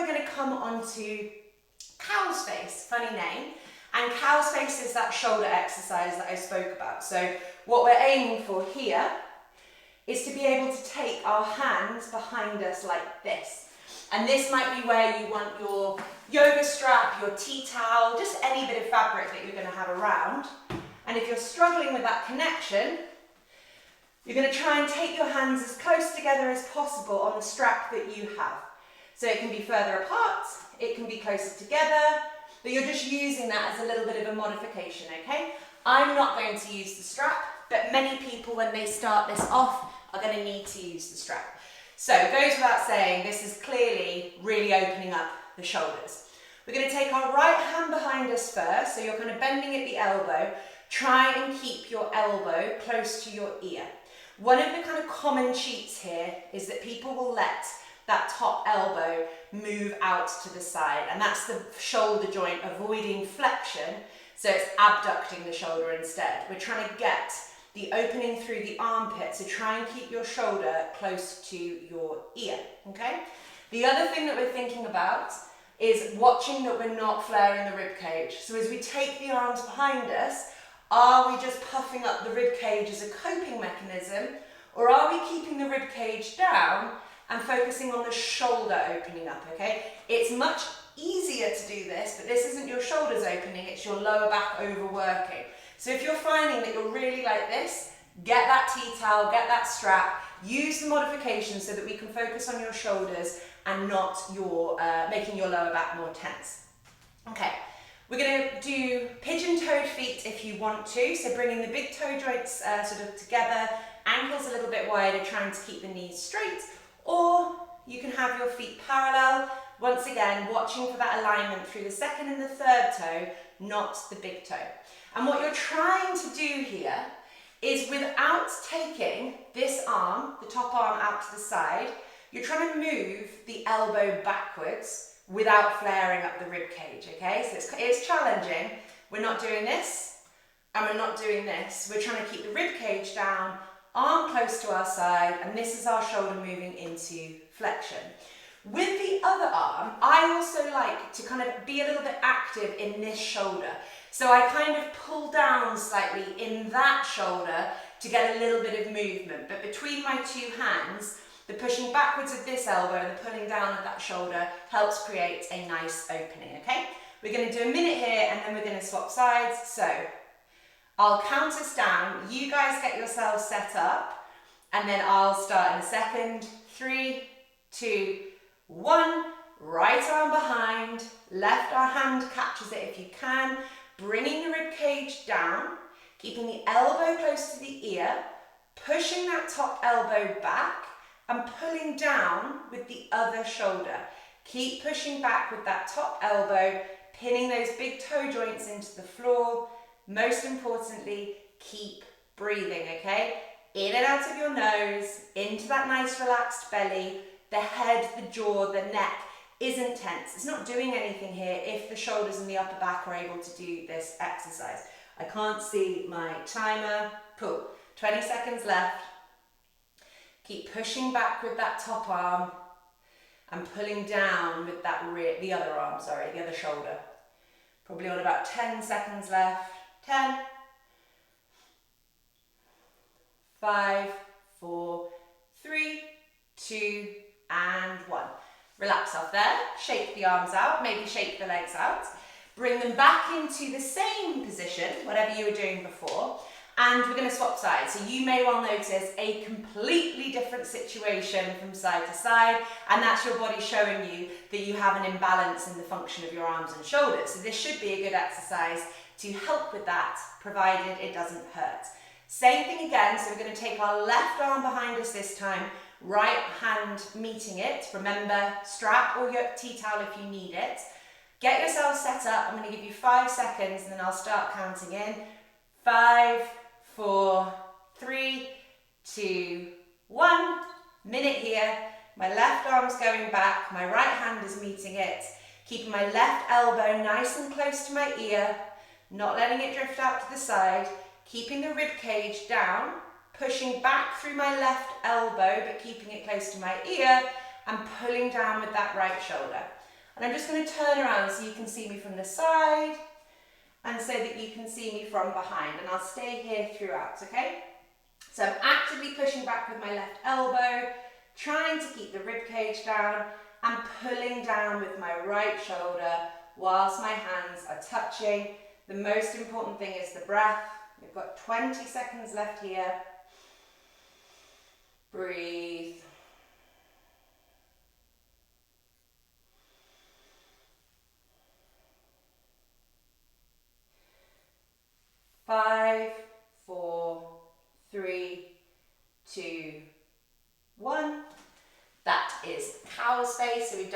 we're going to come onto cow's face, funny name. And cow's face is that shoulder exercise that I spoke about. So what we're aiming for here is to be able to take our hands behind us like this. And this might be where you want your yoga strap, your tea towel, just any bit of fabric that you're going to have around. And if you're struggling with that connection, you're going to try and take your hands as close together as possible on the strap that you have. So it can be further apart, it can be closer together, but you're just using that as a little bit of a modification, okay? I'm not going to use the strap, but many people when they start this off are going to need to use the strap. So it goes without saying, this is clearly really opening up the shoulders. We're going to take our right hand behind us first, so you're kind of bending at the elbow. Try and keep your elbow close to your ear. One of the kind of common cheats here is that people will let that top elbow move out to the side, and that's the shoulder joint avoiding flexion, so it's abducting the shoulder instead. We're trying to get the opening through the armpit, so try and keep your shoulder close to your ear, okay? The other thing that we're thinking about is watching that we're not flaring the rib cage. So as we take the arms behind us, are we just puffing up the rib cage as a coping mechanism, or are we keeping the rib cage down and focusing on the shoulder opening up, okay? It's much easier to do this, but this isn't your shoulders opening, it's your lower back overworking. So if you're finding that you're really like this, get that tea towel, get that strap, use the modification so that we can focus on your shoulders and not your making your lower back more tense. Okay, we're going to do pigeon-toed feet if you want to, so bringing the big toe joints sort of together, ankles a little bit wider, trying to keep the knees straight, or you can have your feet parallel, once again watching for that alignment through the second and the third toe, not the big toe. And what you're trying to do here is, without taking this arm, the top arm out to the side, you're trying to move the elbow backwards without flaring up the rib cage, okay? So it's challenging. We're not doing this, and we're not doing this. We're trying to keep the rib cage down, arm close to our side, and this is our shoulder moving into flexion. With the other arm, I also like to kind of be a little bit active in this shoulder. So I kind of pull down slightly in that shoulder to get a little bit of movement. But between my two hands, the pushing backwards of this elbow and the pulling down of that shoulder helps create a nice opening, okay? We're going to do a minute here and then we're going to swap sides. So I'll count us down. You guys get yourselves set up and then I'll start in a second. 3, 2, 1. Right arm behind, left hand catches it if you can. Bringing the rib cage down, keeping the elbow close to the ear, pushing that top elbow back and pulling down with the other shoulder. Keep pushing back with that top elbow, pinning those big toe joints into the floor. Most importantly, keep breathing, okay? In and out of your nose, into that nice relaxed belly. The head, the jaw, the neck isn't tense. It's not doing anything here if the shoulders and the upper back are able to do this exercise. I can't see my timer. Cool. 20 seconds left. Keep pushing back with that top arm and pulling down with that the other arm, the other shoulder. Probably on about 10 seconds left. 10, 5, 4, 3, 2, and 1. Relax off there, shake the arms out, maybe shake the legs out. Bring them back into the same position, whatever you were doing before, and we're going to swap sides. So you may well notice a completely different situation from side to side, and that's your body showing you that you have an imbalance in the function of your arms and shoulders. So this should be a good exercise to help with that, provided it doesn't hurt. Same thing again, so we're going to take our left arm behind us this time, right hand meeting it. Remember, strap or your tea towel if you need it. Get yourself set up. I'm going to give you 5 seconds and then I'll start counting in. 5, 4, 3, 2, 1. Minute here. My left arm's going back. My right hand is meeting it. Keeping my left elbow nice and close to my ear. Not letting it drift out to the side. Keeping the rib cage down. Pushing back through my left elbow, but keeping it close to my ear, and pulling down with that right shoulder. And I'm just going to turn around so you can see me from the side and so that you can see me from behind. And I'll stay here throughout, okay? So I'm actively pushing back with my left elbow, trying to keep the rib cage down and pulling down with my right shoulder whilst my hands are touching. The most important thing is the breath. We've got 20 seconds left here. Breathe. 5, 4, 3, 2, 1. That is cow's face. So we've done